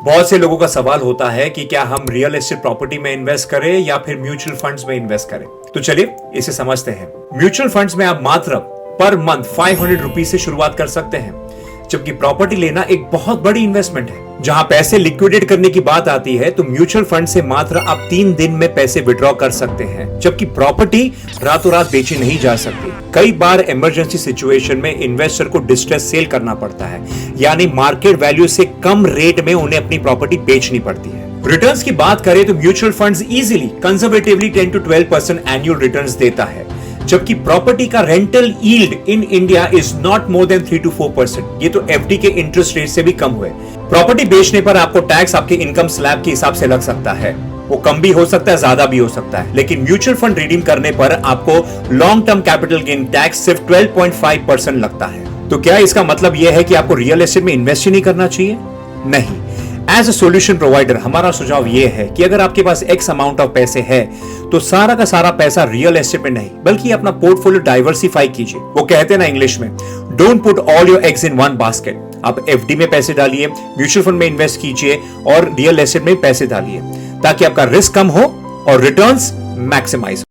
बहुत से लोगों का सवाल होता है कि क्या हम रियल एस्टेट प्रॉपर्टी में इन्वेस्ट करें या फिर म्यूचुअल फंड्स में इन्वेस्ट करें। तो चलिए इसे समझते हैं। म्यूचुअल फंड्स में आप मात्र पर मंथ 500 रुपीज से शुरुआत कर सकते हैं, जबकि प्रॉपर्टी लेना एक बहुत बड़ी इन्वेस्टमेंट है। जहां पैसे लिक्विडेट करने की बात आती है तो म्यूचुअल फंड से मात्र आप 3 दिन में पैसे विड्रॉ कर सकते हैं, जबकि प्रॉपर्टी रातों रात बेची नहीं जा सकती। कई बार इमरजेंसी सिचुएशन में इन्वेस्टर को डिस्ट्रेस सेल करना पड़ता है, यानी मार्केट वैल्यू से कम रेट में उन्हें अपनी प्रॉपर्टी बेचनी पड़ती है। रिटर्न्स की बात करें तो mutual funds easily conservatively 10 to 12% annual returns देता है, जबकि प्रॉपर्टी का rental yield in India is not more than 3 to 4%। ये तो एफडी के इंटरेस्ट रेट से भी कम हुए। प्रॉपर्टी बेचने पर आपको टैक्स आपके इनकम स्लैब के हिसाब से लग सकता है, वो कम भी हो सकता है, ज्यादा भी हो सकता है। लेकिन म्यूचुअल फंड रिडीम करने पर आपको long term capital gain tax सिर्फ 12.5% लगता है। तो क्या इसका मतलब यह है कि आपको रियल एस्टेट में इन्वेस्ट ही नहीं करना चाहिए? नहीं। एज अ सॉल्यूशन प्रोवाइडर हमारा सुझाव यह है कि अगर आपके पास एक्स अमाउंट ऑफ पैसे है तो सारा का सारा पैसा रियल एस्टेट में नहीं बल्कि अपना पोर्टफोलियो डाइवर्सिफाई कीजिए। वो कहते हैं ना इंग्लिश में, don't put all your eggs in one basket. आप एफडी में पैसे डालिए, म्यूचुअल फंड में इन्वेस्ट कीजिए और रियल एस्टेट में पैसे डालिए, ताकि आपका रिस्क कम हो और रिटर्न्स मैक्सिमाइज हो।